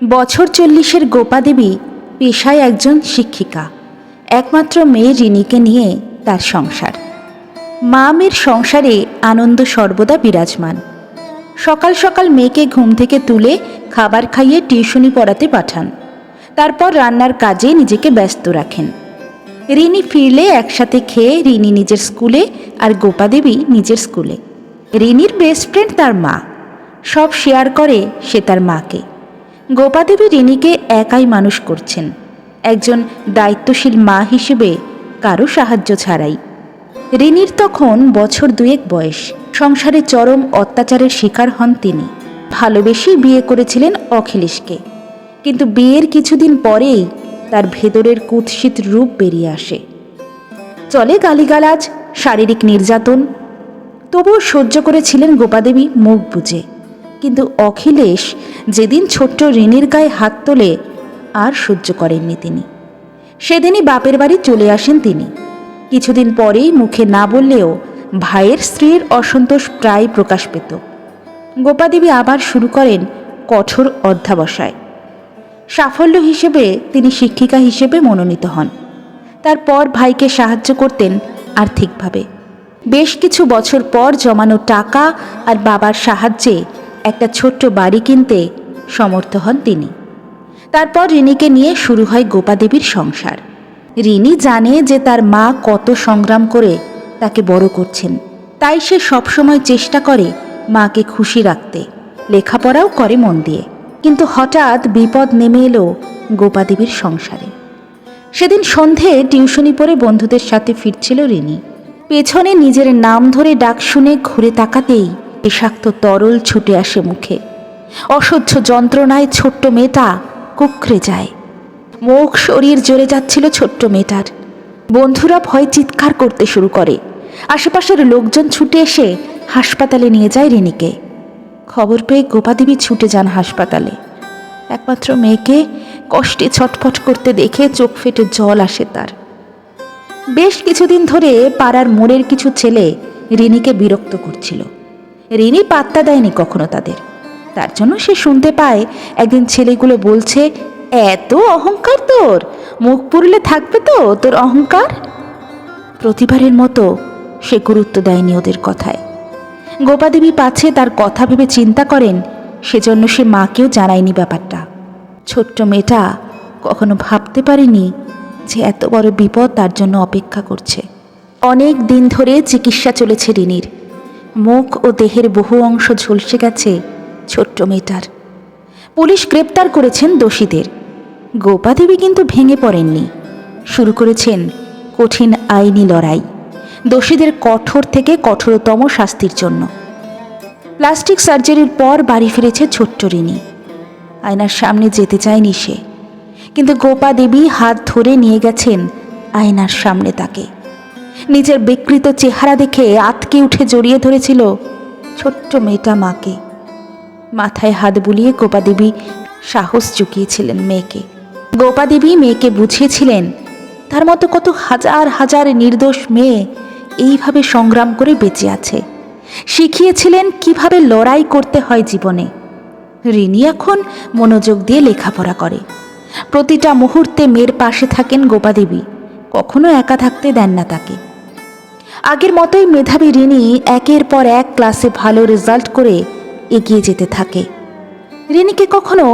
বছর 40-এর গোপা দেবী পেশায় একজন শিক্ষিকা। একমাত্র মেয়ে রিনিকে নিয়ে তার সংসার। মা মেয়ের সংসারে আনন্দ সর্বদা বিরাজমান। সকাল সকাল মেয়েকে ঘুম থেকে তুলে খাবার খাইয়ে টিউশনি পড়াতে পাঠান। তারপর রান্নার কাজে নিজেকে ব্যস্ত রাখেন। রিনি ফিরলে একসাথে খেয়ে রিনি নিজের স্কুলে আর গোপা দেবী নিজের স্কুলে। রিনির বেস্ট ফ্রেন্ড তার মা, সব শেয়ার করে সে তার মাকে। গোপা দেবী রিনিকে একাই মানুষ করছেন, একজন দায়িত্বশীল মা হিসেবে, কারো সাহায্য ছাড়াই। রিনির তখন বছর 2 বয়স। সংসারে চরম অত্যাচারের শিকার হন তিনি। ভালোবেসেই বিয়ে করেছিলেন অখিলেশকে, কিন্তু বিয়ের কিছুদিন পরেই তার ভেতরের কুৎসিত রূপ বেরিয়ে আসে। চলে গালিগালাজ, শারীরিক নির্যাতন। তবুও সহ্য করেছিলেন গোপাদেবী মুখ বুজে। কিন্তু অখিলেশ যেদিন ছোট্ট রিনির গায়ে হাত তোলে, আর সহ্য করেননি তিনি। সেদিনই বাপের বাড়ি চলে আসেন তিনি। কিছুদিন পরেই মুখে না বললেও ভাইয়ের স্ত্রীর অসন্তোষ প্রায় প্রকাশ পেত। গোপাদেবী আবার শুরু করেন কঠোর অধ্যাবসায়। সাফল্য হিসেবে তিনি শিক্ষিকা হিসেবে মনোনীত হন। তারপর ভাইকে সাহায্য করতেন আর্থিকভাবে। বেশ কিছু বছর পর জমানো টাকা আর বাবার সাহায্যে একটা ছোট্ট বাড়ি কিনতে সমর্থ হন তিনি। তারপর রিনিকে নিয়ে শুরু হয় গোপাদেবীর সংসার। রিনি জানে যে তার মা কত সংগ্রাম করে তাকে বড় করছেন, তাই সে সবসময় চেষ্টা করে মাকে খুশি রাখতে। লেখাপড়াও করে মন দিয়ে। কিন্তু হঠাৎ বিপদ নেমে এলো গোপাদেবীর সংসারে। সেদিন সন্ধে টিউশনি পড়ে বন্ধুদের সাথে ফিরছিল রিনি। পেছনে নিজের নাম ধরে ডাক শুনে ঘুরে তাকাতেই বিষাক্ত তরল ছুটে আসে মুখে। অসহ্য যন্ত্রণায় ছোট্ট মেয়েটা কুঁকড়ে যায়। মুখ শরীর জ্বলে যাচ্ছিল ছোট্ট মেয়েটার। বন্ধুরা ভয়ে চিৎকার করতে শুরু করে। আশেপাশের লোকজন ছুটে এসে হাসপাতালে নিয়ে যায় রিনিকে। খবর পেয়ে গোপাদেবী ছুটে যান হাসপাতালে। একমাত্র মেয়েকে কষ্টে ছটফট করতে দেখে চোখ ফেটে জল আসে তার। বেশ কিছুদিন ধরে পাড়ার মোড়ের কিছু ছেলে রিনিকে বিরক্ত করছিল। রিনি পাত্তা দেয়নি কখনো তাদের। তার জন্য সে শুনতে পায় একদিন ছেলেগুলো বলছে, এত অহংকার তোর, মুখ পুরলে থাকবে তো তোর অহংকার। প্রতিবারের মতো সে গুরুত্ব দেয়নি ওদের কথায়। গোপাদেবী পাছে তার কথা ভেবে চিন্তা করেন, সেজন্য সে মাকেও জানায়নি ব্যাপারটা। ছোট্ট মেয়েটা কখনো ভাবতে পারেনি যে এত বড় বিপদ তার জন্য অপেক্ষা করছে। অনেক দিন ধরে চিকিৎসা চলেছে রিনির। মুখ ও দেহের বহু অংশ ঝলসে গেছে ছোট্ট মেয়েটার। পুলিশ গ্রেপ্তার করেছেন দোষীদের। গোপাদেবী কিন্তু ভেঙে পড়েননি। শুরু করেছেন কঠিন আইনি লড়াই, দোষীদের কঠোর থেকে কঠোরতম শাস্তির জন্য। প্লাস্টিক সার্জারির পর বাড়ি ফিরেছে ছোট্ট রিনি। আয়নার সামনে যেতে চায়নি সে, কিন্তু গোপাদেবী হাত ধরে নিয়ে গেছেন আয়নার সামনে তাকে। নিজের বিকৃত চেহারা দেখে আঁতকে উঠে জড়িয়ে ধরেছিল ছোট্ট মেয়েটা মাকে। মাথায় হাত বুলিয়ে গোপাদেবী সাহস জুগিয়েছিলেন মেয়েকে। গোপাদেবী মেয়েকে বুঝিয়েছিলেন তার মতো কত হাজার হাজার নির্দোষ মেয়ে এইভাবে সংগ্রাম করে বেঁচে আছে। শিখিয়েছিলেন কিভাবে লড়াই করতে হয় জীবনে। রিনি এখন মনোযোগ দিয়ে লেখাপড়া করে। প্রতিটা মুহূর্তে মেয়ের পাশে থাকেন গোপাদেবী, কখনো একা থাকতে দেন না তাকে। আগের মতোই মেধাবী রিনি একের পর এক ক্লাসে ভালো রেজাল্ট করে এগিয়ে যেতে থাকে। রিনিকে কখনো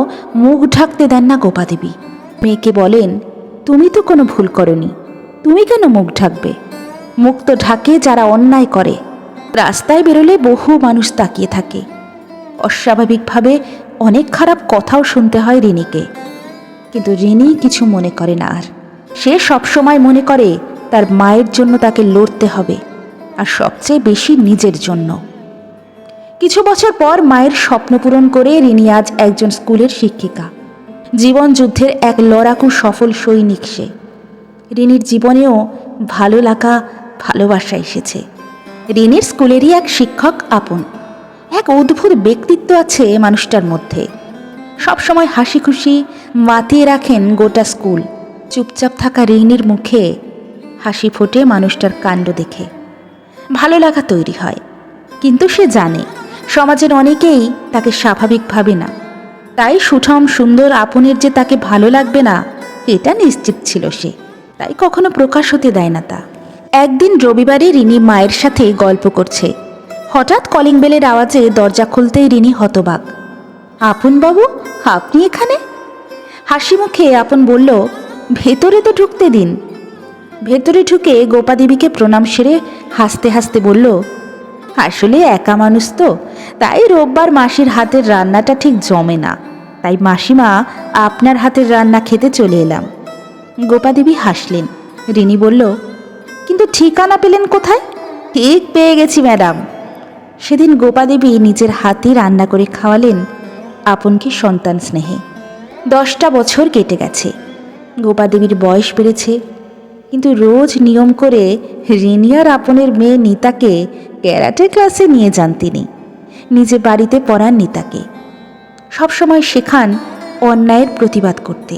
মুখ ঢাকতে দেন না গোপাদেবী। মেয়েকে বলেন, তুমি তো কোনো ভুল করনি, তুমি কেন মুখ ঢাকবে? মুখ তো ঢাকে যারা অন্যায় করে। রাস্তায় বেরোলে বহু মানুষ তাকিয়ে থাকে। অস্বাভাবিকভাবে অনেক খারাপ কথাও শুনতে হয় রিনিকে, কিন্তু রিনি কিছু মনে করে না। আর সে সবসময় মনে করে তার মায়ের জন্য তাকে লড়তে হবে, আর সবচেয়ে বেশি নিজের জন্য। কিছু বছর পর মায়ের স্বপ্ন পূরণ করে রিনি আজ একজন স্কুলের শিক্ষিকা। জীবন যুদ্ধের এক লড়াকু সফল সৈনিক সে। রিনির জীবনেও ভালো লাগা, ভালোবাসা এসেছে। রিনির স্কুলেরই এক শিক্ষক আপন। এক অদ্ভুত ব্যক্তিত্ব আছে মানুষটার মধ্যে। সবসময় হাসি খুশি মাতিয়ে রাখেন গোটা স্কুল। চুপচাপ থাকা রিনির মুখে হাসি ফোটে মানুষটার কাণ্ড দেখে। ভালো লাগা তৈরি হয়। কিন্তু সে জানে সমাজের অনেকেই তাকে স্বাভাবিক ভাবে না। তাই সুঠম সুন্দর আপনের যে তাকে ভালো লাগবে না এটা নিশ্চিত ছিল সে, তাই কখনো প্রকাশ হতে দেয় না তা। একদিন রবিবারে রিনি মায়ের সাথে গল্প করছে, হঠাৎ কলিং বেলের আওয়াজে দরজা খুলতেই রিনি হতবাক। আপন বাবু, আপনি এখানে? হাসি মুখে আপন বলল, ভেতরে তো ঢুকতে দিন। ভেতরে ঢুকে গোপাদেবীকে প্রণাম সেরে হাসতে হাসতে বলল, আসলে একা মানুষ তো, তাই রোববার মাসির হাতের রান্নাটা ঠিক জমে না, তাই মাসিমা আপনার হাতের রান্না খেতে চলে এলাম। গোপাদেবী হাসলেন। রিনি বলল, কিন্তু ঠিকানা পেলেন কোথায়? ঠিক পেয়ে গেছি ম্যাডাম। সেদিন গোপাদেবী নিজের হাতে রান্না করে খাওয়ালেন আপনকে সন্তান স্নেহে। 10টা বছর কেটে গেছে, গোপাদেবীর বয়স বেড়েছে, কিন্তু রোজ নিয়ম করে রিনি আর আপনের মেয়ে নিতাকে ক্যারাটে ক্লাসে নিয়ে যান তিনি। নিজে বাড়িতে পড়ান নিতাকে, সবসময় শেখান অন্যায়ের প্রতিবাদ করতে,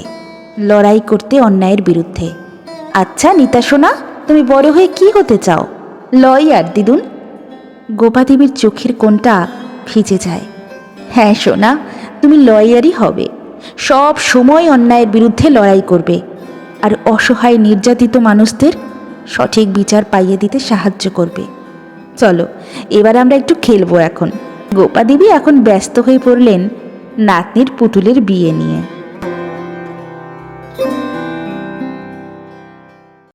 লড়াই করতে অন্যায়ের বিরুদ্ধে। আচ্ছা নিতা সোনা, তুমি বড় হয়ে কি হতে চাও? লয়ার দিদুন। গোপাদেবীর চোখের কোণটা ভিজে যায়। হ্যাঁ সোনা, তুমি লয়ারই হবে, সব সময় অন্যায়ের বিরুদ্ধে লড়াই করবে আর অসহায় নির্যাতিত মানুষদের সঠিক বিচার পাইয়ে দিতে সাহায্য করবে। চলো এবার আমরা একটু খেলবো এখন। গোপাদেবী এখন ব্যস্ত হয়ে পড়লেন নাতনির পুতুলের বিয়ে নিয়ে।